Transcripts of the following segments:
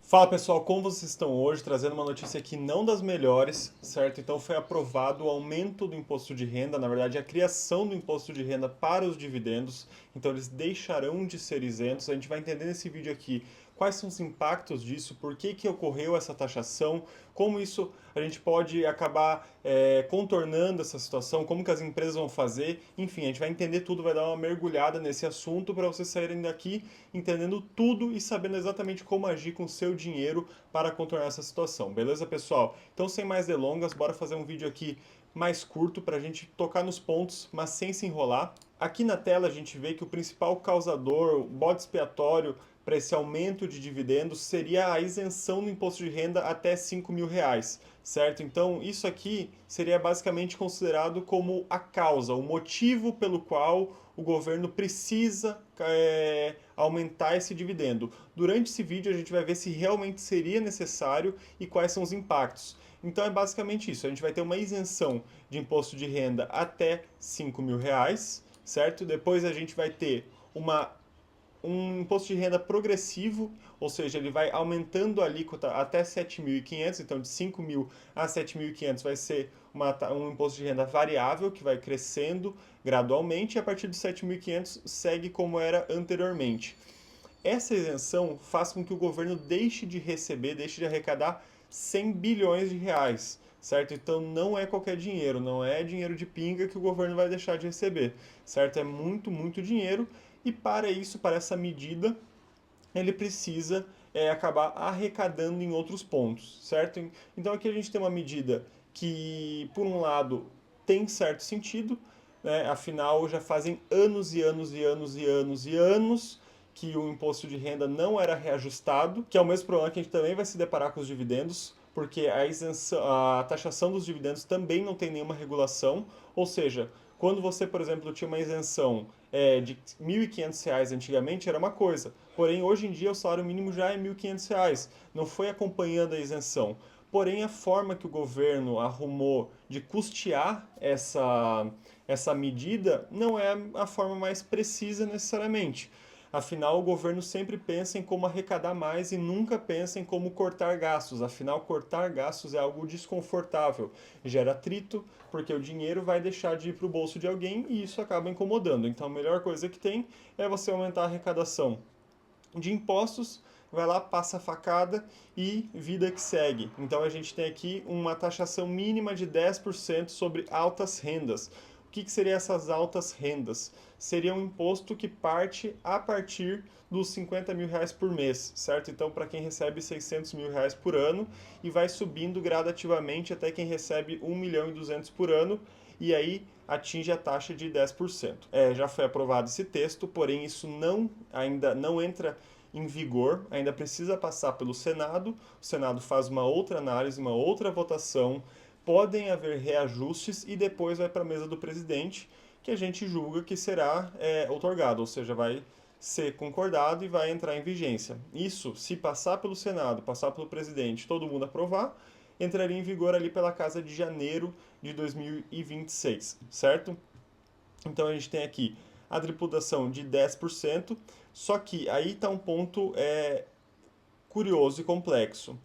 Fala pessoal, como vocês estão hoje? Trazendo uma notícia aqui não das melhores, certo? Então foi aprovado o aumento do imposto de renda, na verdade a criação do imposto de renda para os dividendos, então eles deixarão de ser isentos. A gente vai entender nesse vídeo aqui quais são os impactos disso, por que que ocorreu essa taxação, como isso a gente pode acabar contornando essa situação, como que as empresas vão fazer, enfim, a gente vai entender tudo, vai dar uma mergulhada nesse assunto para vocês saírem daqui entendendo tudo e sabendo exatamente como agir com o seu dinheiro para contornar essa situação, beleza, pessoal? Então, sem mais delongas, bora fazer um vídeo aqui mais curto para a gente tocar nos pontos, mas sem se enrolar. Aqui na tela a gente vê que o principal causador, o bode expiatório para esse aumento de dividendos seria a isenção do imposto de renda até 5 mil reais, certo? Então, isso aqui seria basicamente considerado como a causa, o motivo pelo qual o governo precisa aumentar esse dividendo. Durante esse vídeo a gente vai ver se realmente seria necessário e quais são os impactos. Então é basicamente isso, a gente vai ter uma isenção de imposto de renda até 5 mil reais, certo? Depois a gente vai ter um imposto de renda progressivo, ou seja, ele vai aumentando a alíquota até 7.500, então de 5 mil a 7.500 vai ser um imposto de renda variável, que vai crescendo gradualmente, e a partir de 7.500 segue como era anteriormente. Essa isenção faz com que o governo deixe de receber, deixe de arrecadar 100 bilhões de reais, certo? Então não é qualquer dinheiro, não é dinheiro de pinga que o governo vai deixar de receber, certo? É muito, muito dinheiro e para isso, para essa medida, ele precisa acabar arrecadando em outros pontos, certo? Então aqui a gente tem uma medida que, por um lado, tem certo sentido, né? Afinal já fazem anos e anos e anos e anos e anos que o imposto de renda não era reajustado, que é o mesmo problema que a gente também vai se deparar com os dividendos, porque a taxação dos dividendos também não tem nenhuma regulação, ou seja, quando você, por exemplo, tinha uma isenção de R$ 1.500 antigamente, era uma coisa. Porém, hoje em dia, o salário mínimo já é R$ 1.500. Não foi acompanhando a isenção. Porém, a forma que o governo arrumou de custear essa medida não é a forma mais precisa necessariamente. Afinal, o governo sempre pensa em como arrecadar mais e nunca pensa em como cortar gastos. Afinal, cortar gastos é algo desconfortável, gera atrito, porque o dinheiro vai deixar de ir para o bolso de alguém e isso acaba incomodando. Então, a melhor coisa que tem é você aumentar a arrecadação de impostos, vai lá, passa a facada e vida que segue. Então a gente tem aqui uma taxação mínima de 10% sobre altas rendas. O que seriam essas altas rendas? Seria um imposto que parte a partir dos 50 mil reais por mês, certo? Então, para quem recebe 600 mil reais por ano e vai subindo gradativamente até quem recebe 1.200.000 por ano e aí atinge a taxa de 10%. Já foi aprovado esse texto, porém isso ainda não entra em vigor, ainda precisa passar pelo Senado. O Senado faz uma outra análise, uma outra votação, podem haver reajustes e depois vai para a mesa do presidente, que a gente julga que será outorgado, ou seja, vai ser concordado e vai entrar em vigência. Isso, se passar pelo Senado, passar pelo presidente, todo mundo aprovar, entraria em vigor ali pela casa de janeiro de 2026, certo? Então a gente tem aqui a tributação de 10%, só que aí está um ponto curioso e complexo.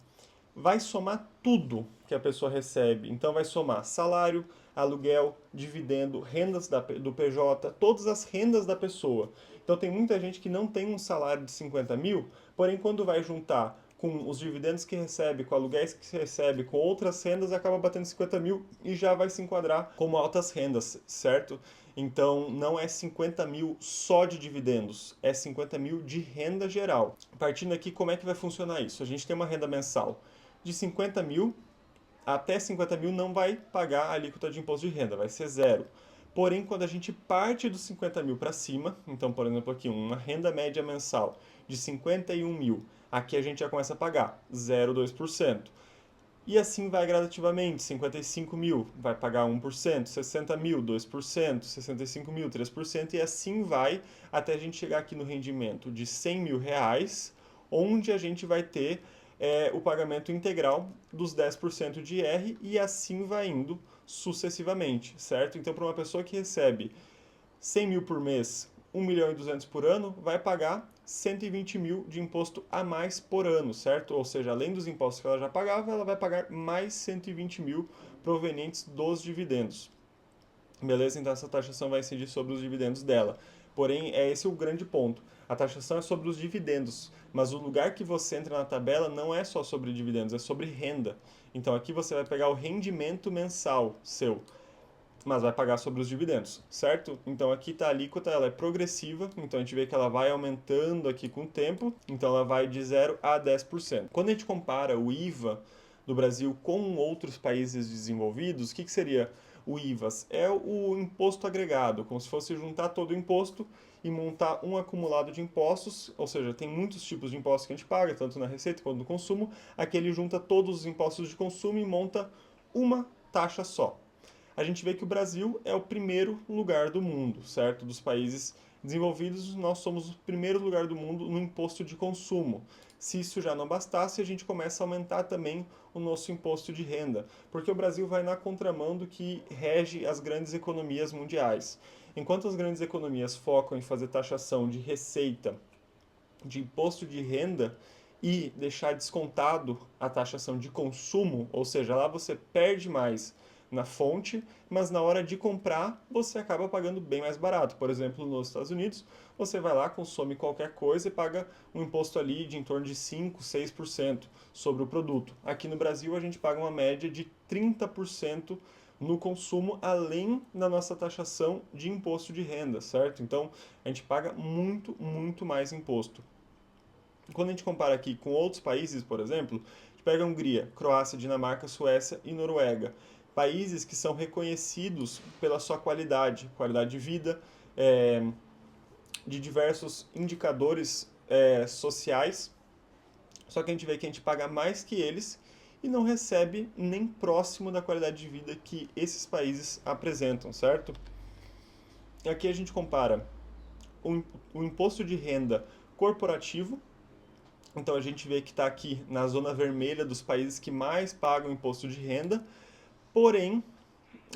Vai somar tudo que a pessoa recebe. Então vai somar salário, aluguel, dividendo, rendas do PJ, todas as rendas da pessoa. Então tem muita gente que não tem um salário de 50 mil, porém quando vai juntar com os dividendos que recebe, com aluguéis que recebe, com outras rendas, acaba batendo 50 mil e já vai se enquadrar como altas rendas, certo? Então não é 50 mil só de dividendos, é 50 mil de renda geral. Partindo aqui, como é que vai funcionar isso? A gente tem uma renda mensal de 50 mil, até 50 mil não vai pagar a alíquota de imposto de renda, vai ser zero. Porém, quando a gente parte dos 50 mil para cima, então, por exemplo, aqui uma renda média mensal de 51 mil, aqui a gente já começa a pagar 0,2%. E assim vai gradativamente, 55 mil vai pagar 1%, 60 mil 2%, 65 mil 3%, e assim vai até a gente chegar aqui no rendimento de 100 mil reais, onde a gente vai ter o pagamento integral dos 10% de IR e assim vai indo sucessivamente, certo? Então, para uma pessoa que recebe 100 mil por mês 1.200.000 por ano, vai pagar 120 mil de imposto a mais por ano, certo? Ou seja, além dos impostos que ela já pagava, ela vai pagar mais 120 mil provenientes dos dividendos. Beleza? Então essa taxação vai incidir sobre os dividendos dela. Porém, é esse o grande ponto. A taxação é sobre os dividendos, mas o lugar que você entra na tabela não é só sobre dividendos, é sobre renda. Então aqui você vai pegar o rendimento mensal seu, mas vai pagar sobre os dividendos, certo? Então aqui tá a alíquota, ela é progressiva, então a gente vê que ela vai aumentando aqui com o tempo, então ela vai de 0 a 10%. Quando a gente compara o IVA do Brasil com outros países desenvolvidos, o que seria o IVAs? É o imposto agregado, como se fosse juntar todo o imposto e montar um acumulado de impostos, ou seja, tem muitos tipos de impostos que a gente paga, tanto na receita quanto no consumo, aqui ele junta todos os impostos de consumo e monta uma taxa só. A gente vê que o Brasil é o primeiro lugar do mundo, certo? Dos países desenvolvidos, nós somos o primeiro lugar do mundo no imposto de consumo. Se isso já não bastasse, a gente começa a aumentar também o nosso imposto de renda, porque o Brasil vai na contramão do que rege as grandes economias mundiais. Enquanto as grandes economias focam em fazer taxação de receita, de imposto de renda e deixar descontado a taxação de consumo, ou seja, lá você perde mais na fonte, mas na hora de comprar você acaba pagando bem mais barato. Por exemplo, nos Estados Unidos, você vai lá, consome qualquer coisa e paga um imposto ali de em torno de 5, 6% sobre o produto. Aqui no Brasil, a gente paga uma média de 30% no consumo, além da nossa taxação de imposto de renda, certo? Então, a gente paga muito, muito mais imposto. Quando a gente compara aqui com outros países, por exemplo, a gente pega a Hungria, Croácia, Dinamarca, Suécia e Noruega. Países que são reconhecidos pela sua qualidade de vida, é, de diversos indicadores sociais. Só que a gente vê que a gente paga mais que eles e não recebe nem próximo da qualidade de vida que esses países apresentam, certo? Aqui a gente compara o imposto de renda corporativo. Então a gente vê que está aqui na zona vermelha dos países que mais pagam imposto de renda, porém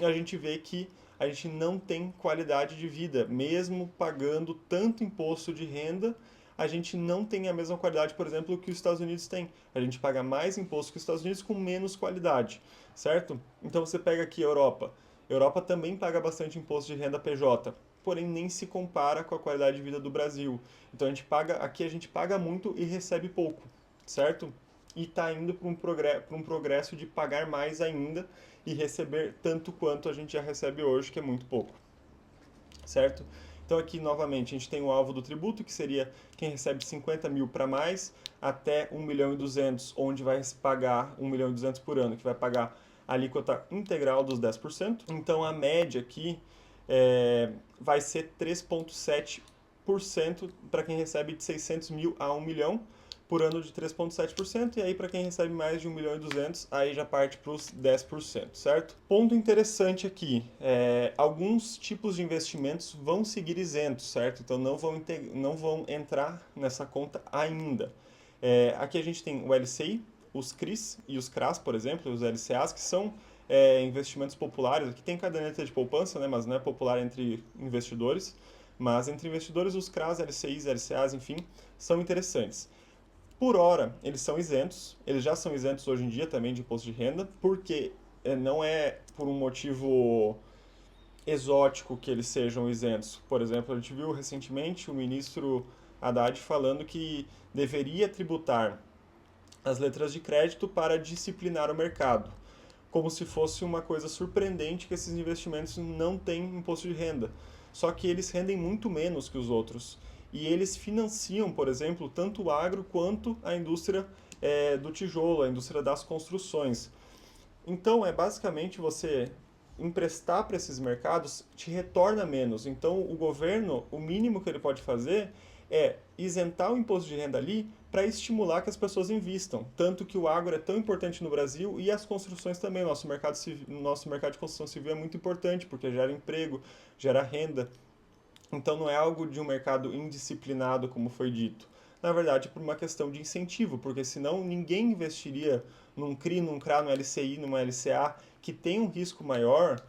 a gente vê que a gente não tem qualidade de vida, mesmo pagando tanto imposto de renda, a gente não tem a mesma qualidade, por exemplo, que os Estados Unidos têm. A gente paga mais imposto que os Estados Unidos com menos qualidade, certo? Então você pega aqui a Europa. A Europa também paga bastante imposto de renda PJ, porém nem se compara com a qualidade de vida do Brasil. Então aqui a gente paga muito e recebe pouco, certo? E está indo para um progresso de pagar mais ainda e receber tanto quanto a gente já recebe hoje, que é muito pouco, certo? Então aqui novamente a gente tem o alvo do tributo, que seria quem recebe 50 mil para mais, até 1.200.000, onde vai pagar 1.200.000 por ano, que vai pagar a alíquota integral dos 10%. Então a média aqui vai ser 3,7% para quem recebe de 600 mil a 1 milhão, por ano de 3,7%, e aí para quem recebe mais de 1.200.000, aí já parte para os 10%, certo? Ponto interessante aqui, alguns tipos de investimentos vão seguir isentos, certo? Então não vão entrar nessa conta ainda. Aqui a gente tem o LCI, os CRIs e os CRAs, por exemplo, os LCAs, que são investimentos populares. Aqui tem caderneta de poupança, né, mas não é popular entre investidores. Mas entre investidores, os CRAs, LCIs, LCAs, enfim, são interessantes. Por hora, eles são isentos, eles já são isentos hoje em dia também de imposto de renda, porque não é por um motivo exótico que eles sejam isentos. Por exemplo, a gente viu recentemente o ministro Haddad falando que deveria tributar as letras de crédito para disciplinar o mercado, como se fosse uma coisa surpreendente que esses investimentos não têm imposto de renda. Só que eles rendem muito menos que os outros. E eles financiam, por exemplo, tanto o agro quanto a indústria do tijolo, a indústria das construções. Então, basicamente você emprestar para esses mercados te retorna menos. Então, o governo, o mínimo que ele pode fazer é isentar o imposto de renda ali para estimular que as pessoas invistam. Tanto que o agro é tão importante no Brasil e as construções também. Nosso mercado de construção civil é muito importante porque gera emprego, gera renda. Então não é algo de um mercado indisciplinado, como foi dito. Na verdade, por uma questão de incentivo, porque senão ninguém investiria num CRI, num CRA, num LCI, numa LCA, que tem um risco maior,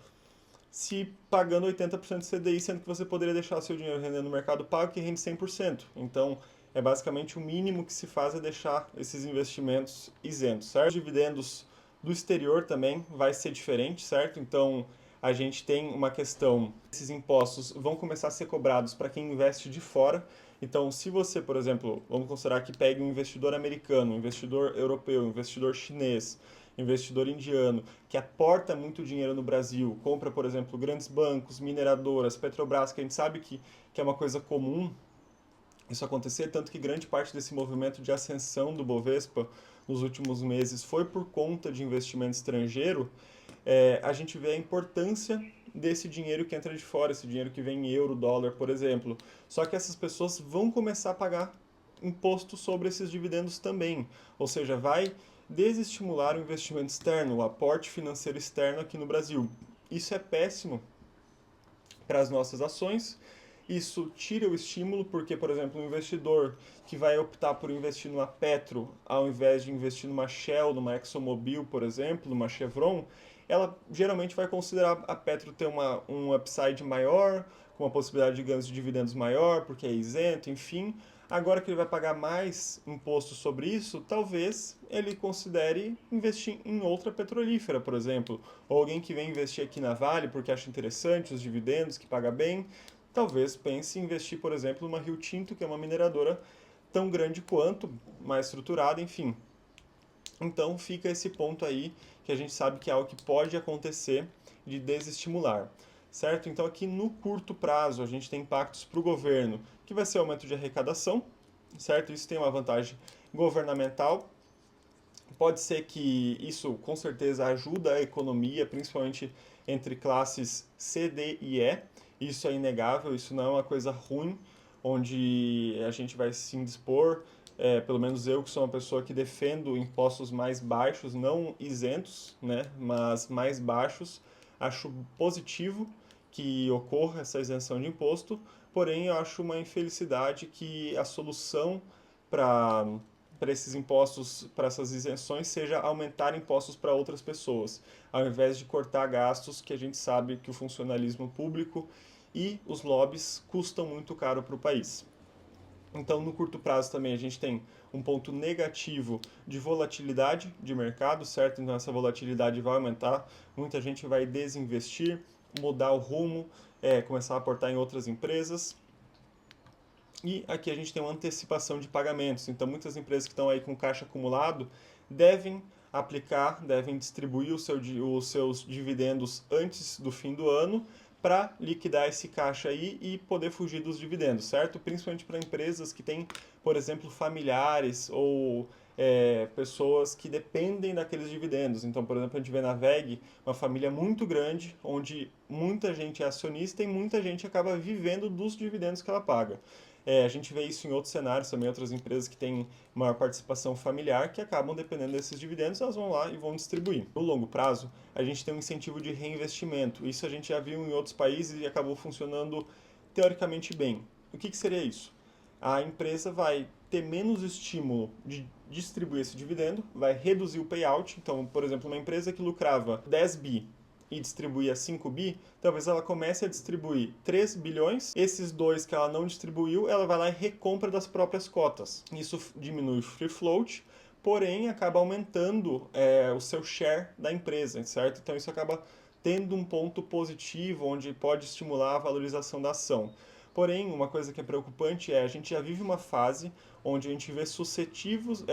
se pagando 80% de CDI, sendo que você poderia deixar seu dinheiro rendendo no mercado pago que rende 100%. Então, é basicamente o mínimo que se faz é deixar esses investimentos isentos, certo? Os dividendos do exterior também vai ser diferente, certo? Então, a gente tem uma questão, esses impostos vão começar a ser cobrados para quem investe de fora. Então, se você, por exemplo, vamos considerar que pegue um investidor americano, um investidor europeu, um investidor chinês, investidor indiano, que aporta muito dinheiro no Brasil, compra, por exemplo, grandes bancos, mineradoras, Petrobras, que a gente sabe que é uma coisa comum isso acontecer, tanto que grande parte desse movimento de ascensão do Bovespa nos últimos meses foi por conta de investimento estrangeiro, a gente vê a importância desse dinheiro que entra de fora, esse dinheiro que vem em euro, dólar, por exemplo. Só que essas pessoas vão começar a pagar imposto sobre esses dividendos também. Ou seja, vai desestimular o investimento externo, o aporte financeiro externo aqui no Brasil. Isso é péssimo para as nossas ações. Isso tira o estímulo, porque, por exemplo, um investidor que vai optar por investir numa Petro, ao invés de investir numa Shell, numa ExxonMobil, por exemplo, numa Chevron, ela geralmente vai considerar a Petro ter um upside maior, com uma possibilidade de ganhos de dividendos maior, porque é isento, enfim. Agora que ele vai pagar mais imposto sobre isso, talvez ele considere investir em outra petrolífera, por exemplo. Ou alguém que vem investir aqui na Vale porque acha interessante os dividendos, que paga bem, talvez pense em investir, por exemplo, numa Rio Tinto, que é uma mineradora tão grande quanto, mais estruturada, enfim. Então fica esse ponto aí que a gente sabe que é algo que pode acontecer de desestimular, certo? Então aqui no curto prazo a gente tem impactos para o governo, que vai ser aumento de arrecadação, certo? Isso tem uma vantagem governamental. Pode ser que isso com certeza ajuda a economia, principalmente entre classes C, D e E. Isso é inegável, isso não é uma coisa ruim, onde a gente vai se indispor, pelo menos eu que sou uma pessoa que defendo impostos mais baixos, não isentos, né, mas mais baixos, acho positivo que ocorra essa isenção de imposto, porém eu acho uma infelicidade que a solução para esses impostos, para essas isenções, seja aumentar impostos para outras pessoas, ao invés de cortar gastos que a gente sabe que o funcionalismo público e os lobbies custam muito caro para o país. Então, no curto prazo também a gente tem um ponto negativo de volatilidade de mercado, certo? Então, essa volatilidade vai aumentar, muita gente vai desinvestir, mudar o rumo, começar a aportar em outras empresas. E aqui a gente tem uma antecipação de pagamentos. Então, muitas empresas que estão aí com caixa acumulado devem aplicar, devem distribuir os seus dividendos antes do fim do ano para liquidar esse caixa aí e poder fugir dos dividendos, certo? Principalmente para empresas que têm, por exemplo, familiares ou pessoas que dependem daqueles dividendos. Então, por exemplo, a gente vê na VEG uma família muito grande, onde muita gente é acionista e muita gente acaba vivendo dos dividendos que ela paga. A gente vê isso em outros cenários também, outras empresas que têm maior participação familiar que acabam dependendo desses dividendos, elas vão lá e vão distribuir. No longo prazo, a gente tem um incentivo de reinvestimento. Isso a gente já viu em outros países e acabou funcionando teoricamente bem. O que seria isso? A empresa vai ter menos estímulo de distribuir esse dividendo, vai reduzir o payout. Então, por exemplo, uma empresa que lucrava 10 bi e distribuía 5 bi, talvez ela comece a distribuir 3 bilhões, esses dois que ela não distribuiu, ela vai lá e recompra das próprias cotas. Isso diminui o free float, porém acaba aumentando o seu share da empresa, certo? Então isso acaba tendo um ponto positivo, onde pode estimular a valorização da ação. Porém, uma coisa que é preocupante é a gente já vive uma fase onde a gente vê suscetivos,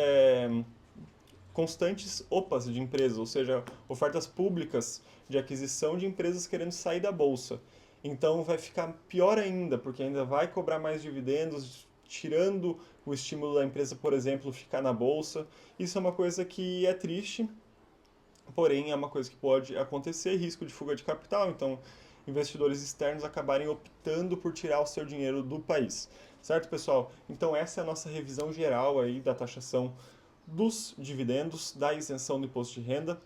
constantes OPAs de empresas, ou seja, ofertas públicas de aquisição de empresas querendo sair da bolsa. Então vai ficar pior ainda, porque ainda vai cobrar mais dividendos, tirando o estímulo da empresa, por exemplo, ficar na bolsa. Isso é uma coisa que é triste, porém é uma coisa que pode acontecer, risco de fuga de capital, então investidores externos acabarem optando por tirar o seu dinheiro do país. Certo, pessoal? Então essa é a nossa revisão geral aí da taxação dos dividendos, da isenção do imposto de renda.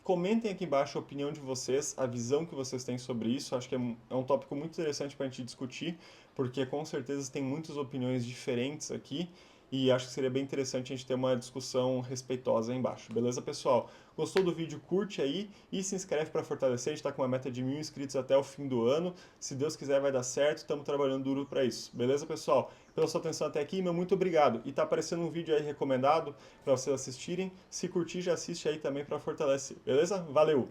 Comentem aqui embaixo a opinião de vocês, a visão que vocês têm sobre isso. Acho que é um tópico muito interessante para a gente discutir, porque com certeza tem muitas opiniões diferentes aqui. e acho que seria bem interessante a gente ter uma discussão respeitosa aí embaixo. Beleza, pessoal? Gostou do vídeo? Curte aí e se inscreve para fortalecer. A gente está com uma meta de 1.000 inscritos até o fim do ano. Se Deus quiser, vai dar certo. Estamos trabalhando duro para isso. Beleza, pessoal? Pela sua atenção até aqui, meu muito obrigado. E tá aparecendo um vídeo aí recomendado para vocês assistirem. Se curtir, já assiste aí também para fortalecer. Beleza? Valeu!